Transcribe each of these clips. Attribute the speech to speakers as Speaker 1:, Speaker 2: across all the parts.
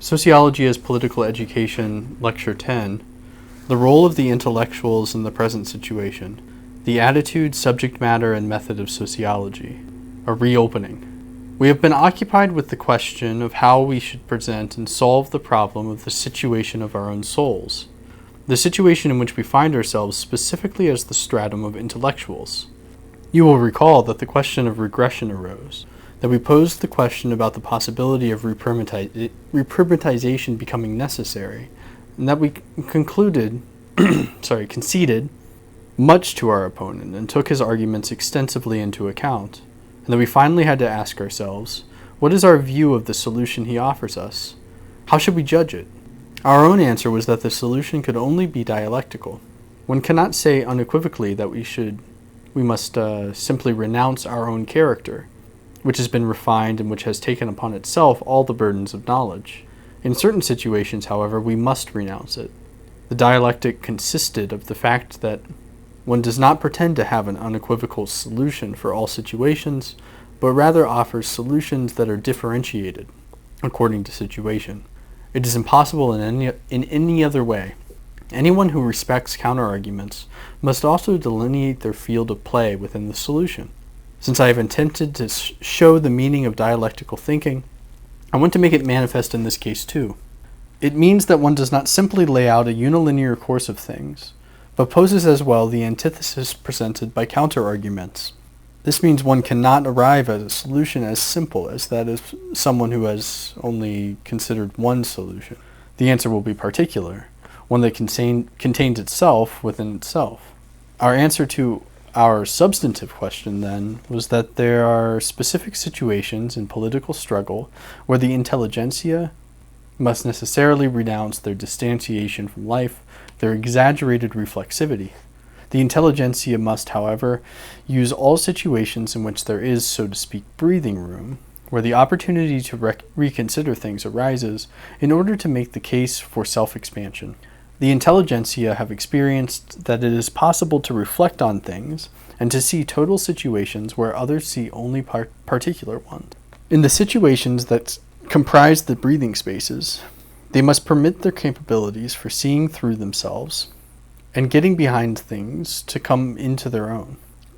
Speaker 1: Sociology as Political Education, Lecture 10, The Role of the Intellectuals in the Present Situation, The Attitude, Subject Matter, and Method of Sociology, a Reopening. We have been occupied with the question of how we should present and solve the problem of the situation of our own souls, the situation in which we find ourselves specifically as the stratum of intellectuals. You will recall that the question of regression arose, that we posed the question about the possibility of reprimatization becoming necessary, and that we conceded much to our opponent and took his arguments extensively into account, and that we finally had to ask ourselves, what is our view of the solution he offers us? How should we judge it? Our own answer was that the solution could only be dialectical. One cannot say unequivocally that we must simply renounce our own character, which has been refined and which has taken upon itself all the burdens of knowledge. In certain situations, however, we must renounce it. The dialectic consisted of the fact that one does not pretend to have an unequivocal solution for all situations, but rather offers solutions that are differentiated according to situation. It is impossible in any other way. Anyone who respects counterarguments must also delineate their field of play within the solution. Since I have intended to show the meaning of dialectical thinking, I want to make it manifest in this case too. It means that one does not simply lay out a unilinear course of things, but poses as well the antithesis presented by counterarguments. This means one cannot arrive at a solution as simple as that of someone who has only considered one solution. The answer will be particular, one that contains itself within itself. Our answer to our substantive question, then, was that there are specific situations in political struggle where the intelligentsia must necessarily renounce their distanciation from life, their exaggerated reflexivity. The intelligentsia must, however, use all situations in which there is, so to speak, breathing room, where the opportunity to reconsider things arises, in order to make the case for self-expansion. The intelligentsia have experienced that it is possible to reflect on things and to see total situations where others see only particular ones. In the situations that comprise the breathing spaces, they must permit their capabilities for seeing through themselves and getting behind things to come into their own.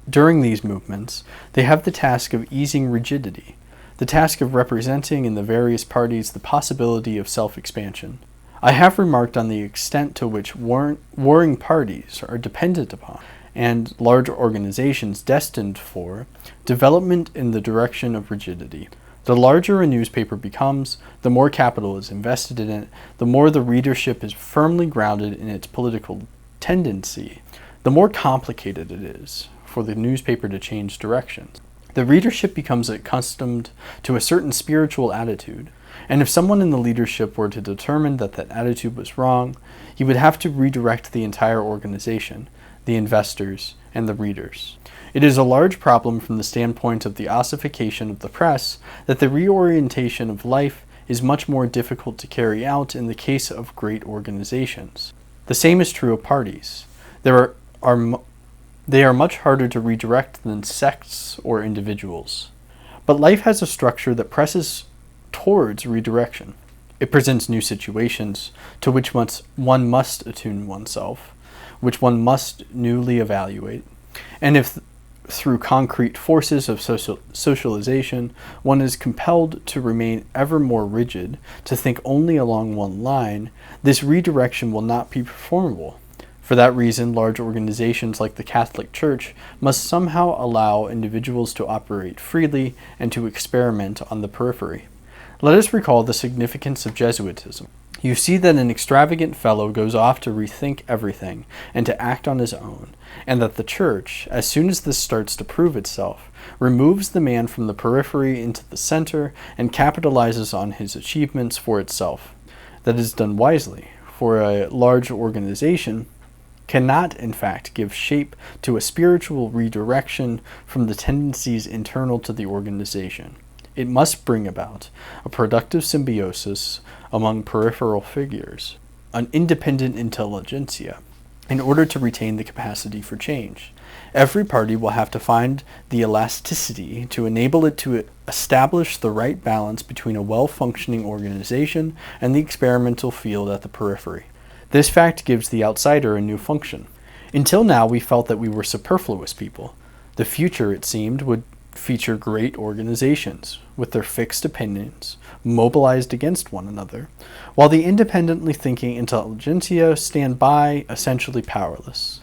Speaker 1: During these movements, they have the task of easing rigidity, the task of representing in the various parties the possibility of self-expansion. I have remarked on the extent to which warring parties are dependent upon, and large organizations destined for, development in the direction of rigidity. The larger a newspaper becomes, the more capital is invested in it, the more the readership is firmly grounded in its political tendency, the more complicated it is for the newspaper to change directions. The readership becomes accustomed to a certain spiritual attitude, and if someone in the leadership were to determine that that attitude was wrong, he would have to redirect the entire organization, the investors, and the readers. It is a large problem from the standpoint of the ossification of the press that the reorientation of life is much more difficult to carry out in the case of great organizations. The same is true of parties. They are much harder to redirect than sects or individuals. But life has a structure that presses towards redirection. It presents new situations to which one must attune oneself, which one must newly evaluate. And if through concrete forces of socialization one is compelled to remain ever more rigid, to think only along one line, this redirection will not be performable. For that reason, large organizations like the Catholic Church must somehow allow individuals to operate freely and to experiment on the periphery. Let us recall the significance of Jesuitism. You see that an extravagant fellow goes off to rethink everything and to act on his own, and that the Church, as soon as this starts to prove itself, removes the man from the periphery into the center and capitalizes on his achievements for itself. That is done wisely, for a large organization cannot, in fact, give shape to a spiritual redirection from the tendencies internal to the organization. It must bring about a productive symbiosis among peripheral figures, an independent intelligentsia. in order to retain the capacity for change. Every party will have to find the elasticity to enable it to establish the right balance between a well-functioning organization and the experimental field at the periphery. This fact gives the outsider a new function. Until now, we felt that we were superfluous people. The future, it seemed, would feature great organizations, with their fixed opinions, mobilized against one another, while the independently thinking intelligentsia stand by, essentially powerless.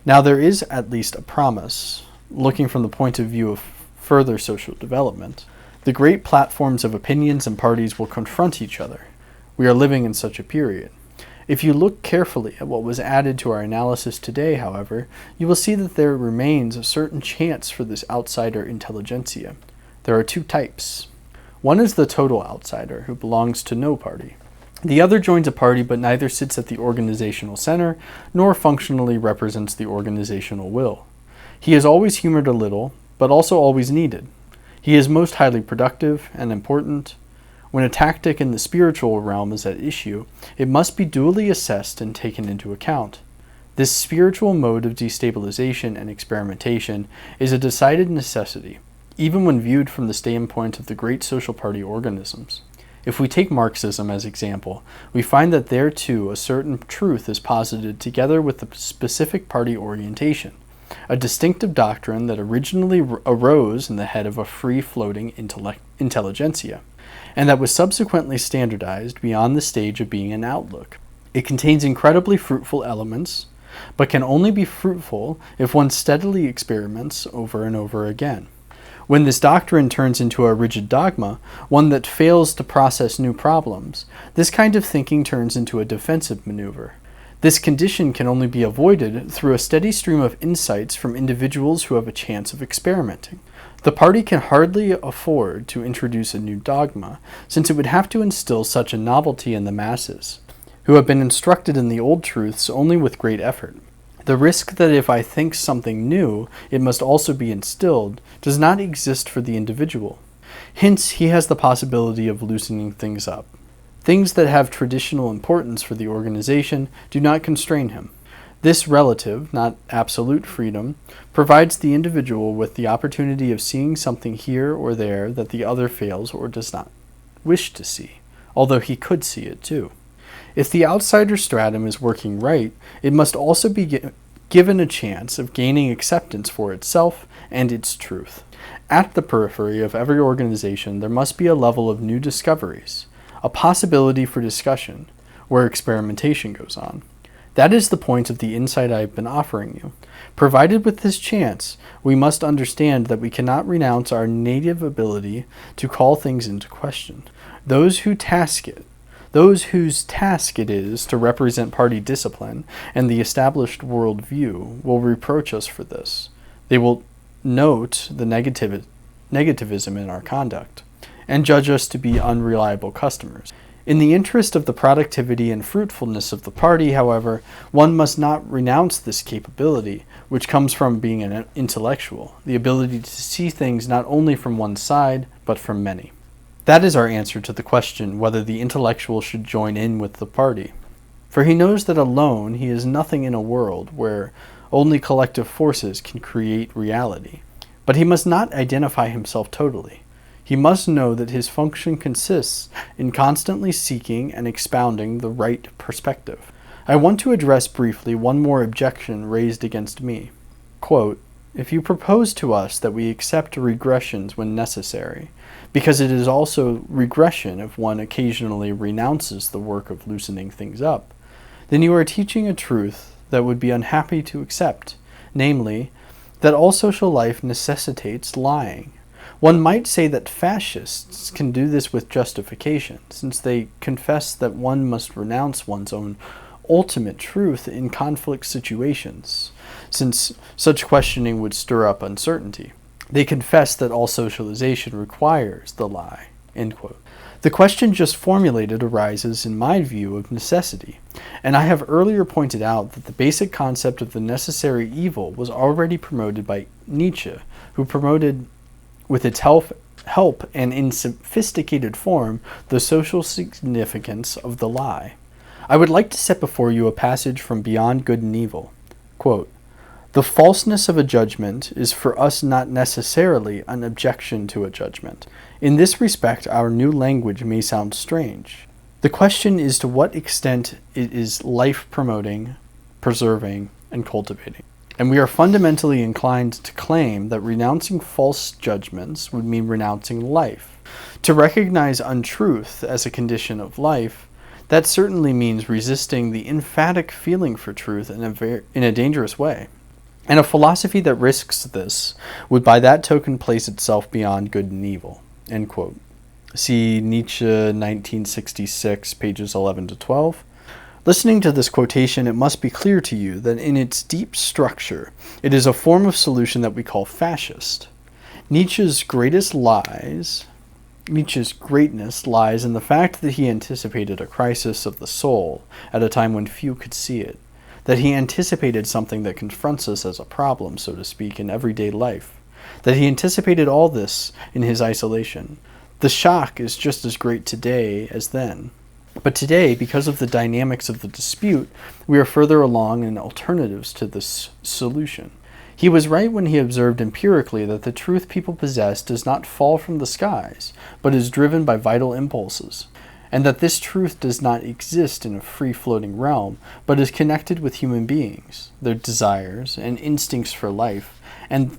Speaker 1: Now there is at least a promise, looking from the point of view of further social development. The great platforms of opinions and parties will confront each other. We are living in such a period. If you look carefully at what was added to our analysis today, however, you will see that there remains a certain chance for this outsider intelligentsia. There are two types. One is the total outsider, who belongs to no party. The other joins a party but neither sits at the organizational center nor functionally represents the organizational will. He is always humored a little, but also always needed. He is most highly productive and important. When a tactic in the spiritual realm is at issue, it must be duly assessed and taken into account. This spiritual mode of destabilization and experimentation is a decided necessity, even when viewed from the standpoint of the great social party organisms. If we take Marxism as example, we find that there too a certain truth is posited together with the specific party orientation, a distinctive doctrine that originally arose in the head of a free-floating intelligentsia, and that was subsequently standardized beyond the stage of being an outlook. It contains incredibly fruitful elements, but can only be fruitful if one steadily experiments over and over again. When this doctrine turns into a rigid dogma, one that fails to process new problems, this kind of thinking turns into a defensive maneuver. This condition can only be avoided through a steady stream of insights from individuals who have a chance of experimenting. The party can hardly afford to introduce a new dogma, since it would have to instill such a novelty in the masses, who have been instructed in the old truths only with great effort. The risk that if I think something new, it must also be instilled, does not exist for the individual. Hence, he has the possibility of loosening things up. Things that have traditional importance for the organization do not constrain him. This relative, not absolute freedom, provides the individual with the opportunity of seeing something here or there that the other fails or does not wish to see, although he could see it too. If the outsider stratum is working right, it must also be given a chance of gaining acceptance for itself and its truth. At the periphery of every organization, there must be a level of new discoveries, a possibility for discussion, where experimentation goes on. That is the point of the insight I have been offering you. Provided with this chance, we must understand that we cannot renounce our native ability to call things into question. Those whose task it is to represent party discipline and the established worldview will reproach us for this. They will note the negativism in our conduct and judge us to be unreliable customers. In the interest of the productivity and fruitfulness of the party, however, one must not renounce this capability, which comes from being an intellectual, the ability to see things not only from one side, but from many. That is our answer to the question whether the intellectual should join in with the party. For he knows that alone he is nothing in a world where only collective forces can create reality. But he must not identify himself totally. He must know that his function consists in constantly seeking and expounding the right perspective. I want to address briefly one more objection raised against me. Quote, "If you propose to us that we accept regressions when necessary, because it is also regression if one occasionally renounces the work of loosening things up, then you are teaching a truth that would be unhappy to accept, namely, that all social life necessitates lying. One might say that fascists can do this with justification, since they confess that one must renounce one's own ultimate truth in conflict situations, since such questioning would stir up uncertainty. They confess that all socialization requires the lie." End quote. The question just formulated arises in my view of necessity, and I have earlier pointed out that the basic concept of the necessary evil was already promoted by Nietzsche, who promoted with its help and in sophisticated form the social significance of the lie. I would like to set before you a passage from Beyond Good and Evil. Quote, "The falseness of a judgment is for us not necessarily an objection to a judgment. In this respect, our new language may sound strange. The question is to what extent it is life-promoting, preserving, and cultivating. And we are fundamentally inclined to claim that renouncing false judgments would mean renouncing life. To recognize untruth as a condition of life, that certainly means resisting the emphatic feeling for truth in a dangerous way. And a philosophy that risks this would by that token place itself beyond good and evil." End quote. See Nietzsche, 1966, pages 11 to 12. Listening to this quotation, it must be clear to you that in its deep structure, it is a form of solution that we call fascist. Nietzsche's greatness lies in the fact that he anticipated a crisis of the soul at a time when few could see it, that he anticipated something that confronts us as a problem, so to speak, in everyday life, that he anticipated all this in his isolation. The shock is just as great today as then. But today, because of the dynamics of the dispute, we are further along in alternatives to this solution. He was right when he observed empirically that the truth people possess does not fall from the skies, but is driven by vital impulses, and that this truth does not exist in a free-floating realm, but is connected with human beings, their desires and instincts for life, and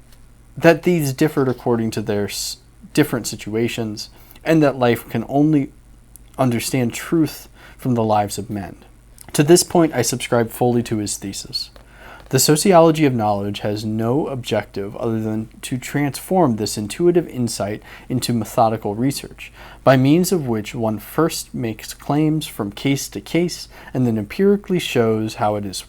Speaker 1: that these differed according to their different situations, and that life can only understand truth from the lives of men. To this point, I subscribe fully to his thesis. The sociology of knowledge has no objective other than to transform this intuitive insight into methodical research, by means of which one first makes claims from case to case, and then empirically shows how it is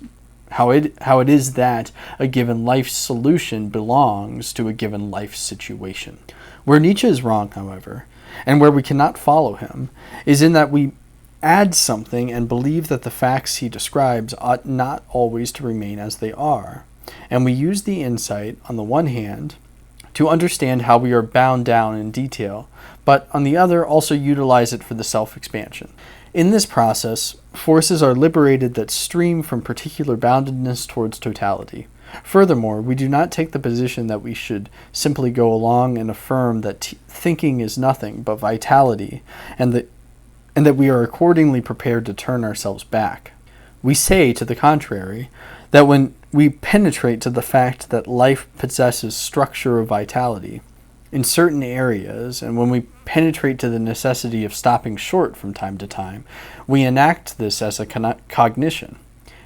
Speaker 1: that a given life solution belongs to a given life situation. Where Nietzsche is wrong, however, and where we cannot follow him, is in that we add something and believe that the facts he describes ought not always to remain as they are, and we use the insight, on the one hand, to understand how we are bound down in detail, but on the other also utilize it for the self-expansion. In this process, forces are liberated that stream from particular boundedness towards totality. Furthermore, we do not take the position that we should simply go along and affirm that thinking is nothing but vitality, and that we are accordingly prepared to turn ourselves back. We say, to the contrary, that when we penetrate to the fact that life possesses structure of vitality in certain areas, and when we penetrate to the necessity of stopping short from time to time, we enact this as a cognition,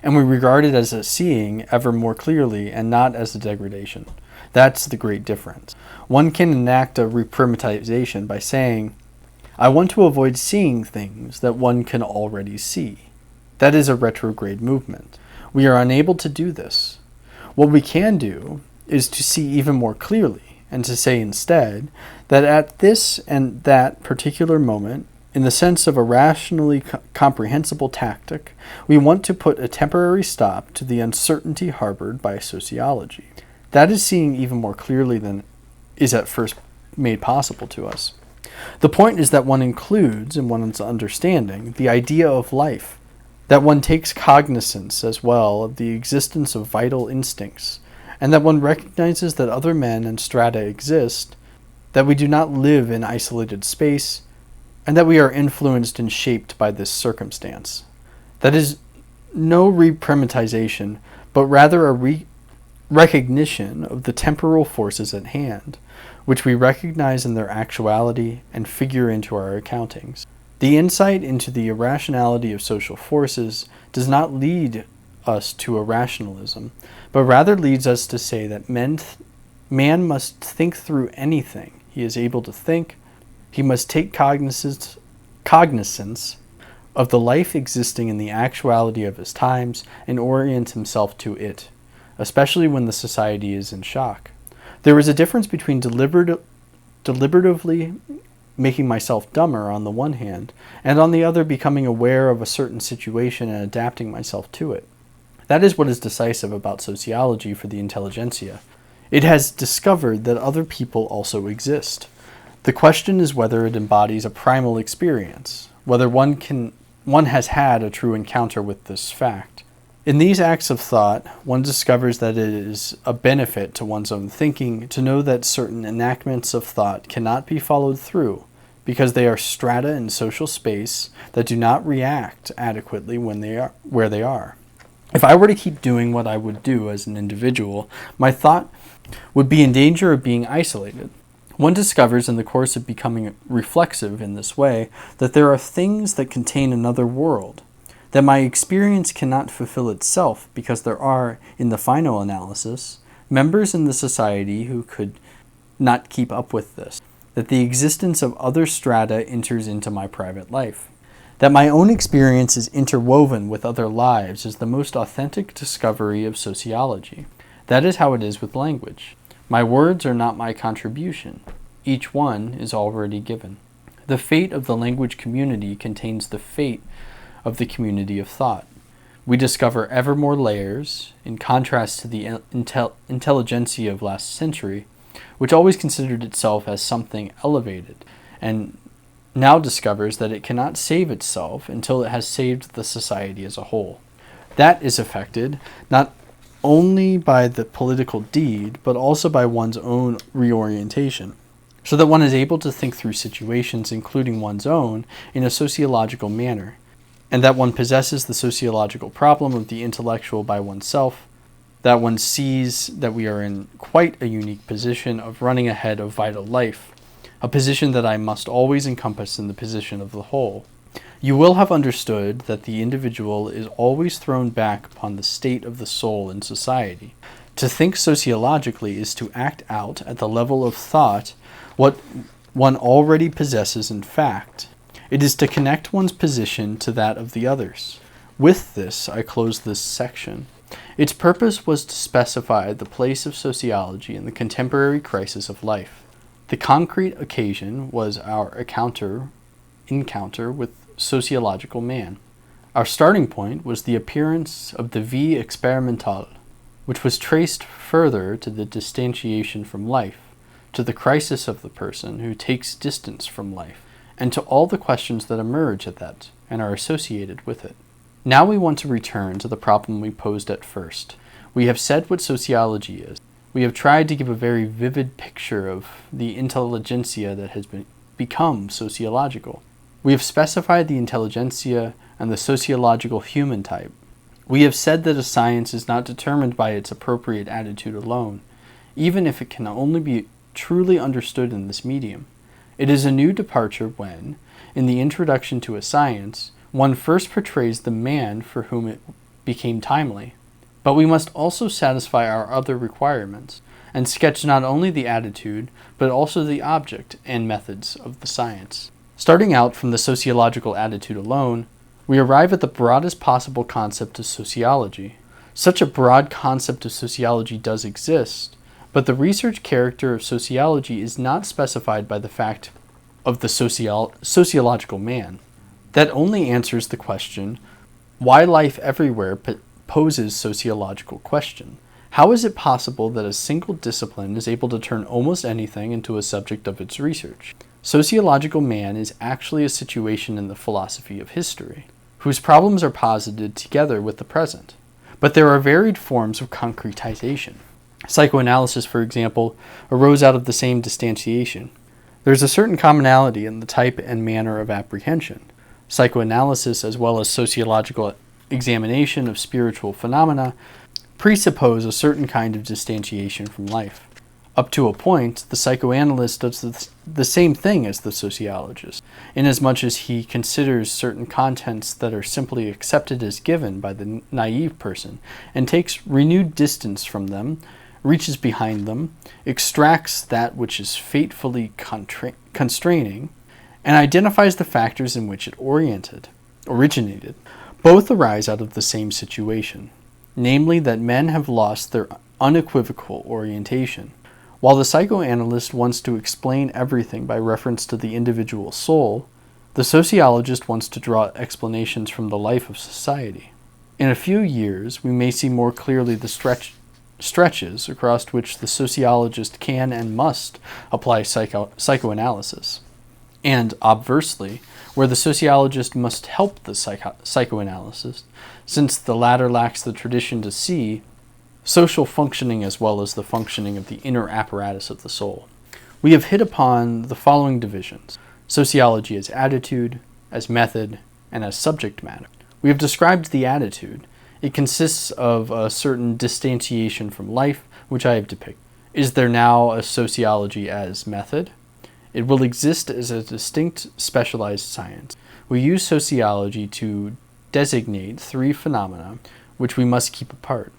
Speaker 1: and we regard it as a seeing ever more clearly and not as a degradation. That's the great difference. One can enact a reprimatization by saying, I want to avoid seeing things that one can already see. That is a retrograde movement. We are unable to do this. What we can do is to see even more clearly, and to say instead that at this and that particular moment, in the sense of a rationally comprehensible tactic, we want to put a temporary stop to the uncertainty harbored by sociology. That is seeing even more clearly than is at first made possible to us. The point is that one includes in one's understanding the idea of life, that one takes cognizance as well of the existence of vital instincts, and that one recognizes that other men and strata exist, that we do not live in isolated space, and that we are influenced and shaped by this circumstance. That is no reprimatization, but rather a recognition of the temporal forces at hand, which we recognize in their actuality and figure into our accountings. The insight into the irrationality of social forces does not lead us to a rationalism, but rather leads us to say that man must think through anything he is able to think. He must take cognizance of the life existing in the actuality of his times and orient himself to it, especially when the society is in shock. There is a difference between deliberatively making myself dumber on the one hand, and on the other becoming aware of a certain situation and adapting myself to it. That is what is decisive about sociology for the intelligentsia. It has discovered that other people also exist. The question is whether it embodies a primal experience, whether one one has had a true encounter with this fact. In these acts of thought, one discovers that it is a benefit to one's own thinking to know that certain enactments of thought cannot be followed through because they are strata in social space that do not react adequately when they are where they are. If I were to keep doing what I would do as an individual, my thought would be in danger of being isolated. One discovers in the course of becoming reflexive in this way that there are things that contain another world, that my experience cannot fulfill itself because there are, in the final analysis, members in the society who could not keep up with this, that the existence of other strata enters into my private life. That my own experience is interwoven with other lives is the most authentic discovery of sociology. That is how it is with language. My words are not my contribution. Each one is already given. The fate of the language community contains the fate of the community of thought. We discover ever more layers, in contrast to the intelligentsia of last century, which always considered itself as something elevated, and now discovers that it cannot save itself until it has saved the society as a whole. That is affected not only by the political deed, but also by one's own reorientation, so that one is able to think through situations, including one's own, in a sociological manner, and that one possesses the sociological problem of the intellectual by oneself, that one sees that we are in quite a unique position of running ahead of vital life, a position that I must always encompass in the position of the whole. You will have understood that the individual is always thrown back upon the state of the soul in society. To think sociologically is to act out at the level of thought what one already possesses in fact. It is to connect one's position to that of the others. With this, I close this section. Its purpose was to specify the place of sociology in the contemporary crisis of life. The concrete occasion was our encounter with sociological man. Our starting point was the appearance of the vie experimentale, which was traced further to the distantiation from life, to the crisis of the person who takes distance from life, and to all the questions that emerge at that and are associated with it. Now we want to return to the problem we posed at first. We have said what sociology is. We have tried to give a very vivid picture of the intelligentsia that has become sociological. We have specified the intelligentsia and the sociological human type. We have said that a science is not determined by its appropriate attitude alone, even if it can only be truly understood in this medium. It is a new departure when, in the introduction to a science, one first portrays the man for whom it became timely. But we must also satisfy our other requirements, and sketch not only the attitude, but also the object and methods of the science. Starting out from the sociological attitude alone, we arrive at the broadest possible concept of sociology. Such a broad concept of sociology does exist, but the research character of sociology is not specified by the fact of the sociological man. That only answers the question, why life everywhere poses sociological question. How is it possible that a single discipline is able to turn almost anything into a subject of its research? Sociological man is actually a situation in the philosophy of history, whose problems are posited together with the present. But there are varied forms of concretization. Psychoanalysis, for example, arose out of the same distantiation. There is a certain commonality in the type and manner of apprehension. Psychoanalysis, as well as sociological examination of spiritual phenomena, presuppose a certain kind of distantiation from life. Up to a point, the psychoanalyst does the same thing as the sociologist, inasmuch as he considers certain contents that are simply accepted as given by the naive person, and takes renewed distance from them, reaches behind them, extracts that which is fatefully constraining, and identifies the factors in which it originated. Both arise out of the same situation, namely that men have lost their unequivocal orientation. While the psychoanalyst wants to explain everything by reference to the individual soul, the sociologist wants to draw explanations from the life of society. In a few years, we may see more clearly the stretches across which the sociologist can and must apply psychoanalysis. And, obversely, where the sociologist must help the psychoanalyst, since the latter lacks the tradition to see social functioning as well as the functioning of the inner apparatus of the soul. We have hit upon the following divisions: sociology as attitude, as method, and as subject matter. We have described the attitude. It consists of a certain distanciation from life, which I have depicted. Is there now a sociology as method? It will exist as a distinct specialized science. We use sociology to designate three phenomena which we must keep apart.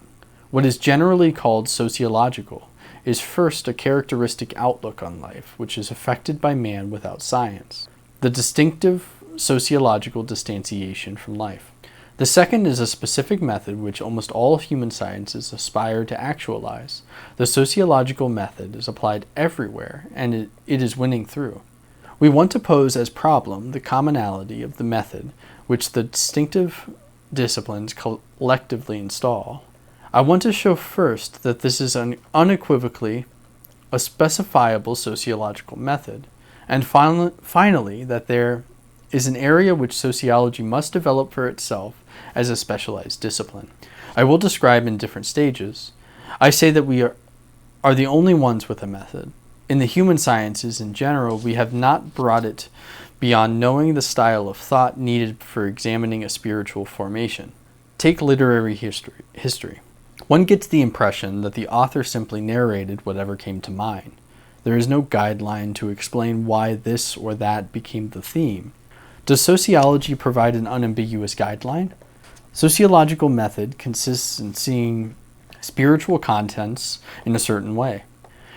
Speaker 1: What is generally called sociological is first a characteristic outlook on life, which is affected by man without science, the distinctive sociological distanciation from life. The second is a specific method which almost all human sciences aspire to actualize. The sociological method is applied everywhere, and it is winning through. We want to pose as problem the commonality of the method which the distinctive disciplines collectively install. I want to show first that this is unequivocally a specifiable sociological method, and finally that there is an area which sociology must develop for itself as a specialized discipline. I will describe in different stages. I say that we are the only ones with a method. In the human sciences in general, we have not brought it beyond knowing the style of thought needed for examining a spiritual formation. Take literary history. One gets the impression that the author simply narrated whatever came to mind. There is no guideline to explain why this or that became the theme. Does sociology provide an unambiguous guideline? Sociological method consists in seeing spiritual contents in a certain way.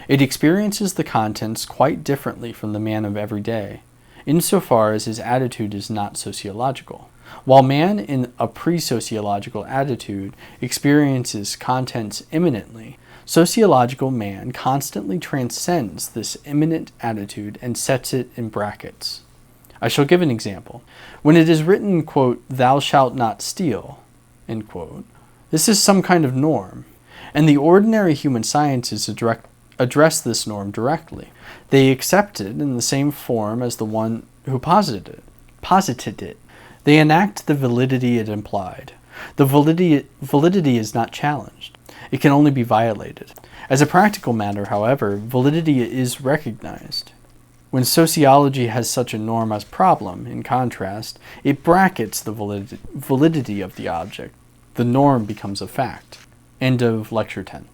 Speaker 1: It experiences the contents quite differently from the man of every day, insofar as his attitude is not sociological. While man in a pre-sociological attitude experiences contents immanently, sociological man constantly transcends this immanent attitude and sets it in brackets. I shall give an example. When it is written, quote, "Thou shalt not steal," end quote, this is some kind of norm, and the ordinary human sciences address this norm directly. They accept it in the same form as the one who posited it. They enact the validity it implied. The validity is not challenged. It can only be violated. As a practical matter, however, validity is recognized. When sociology has such a norm as problem, in contrast, it brackets the validity of the object. The norm becomes a fact. End of Lecture 10.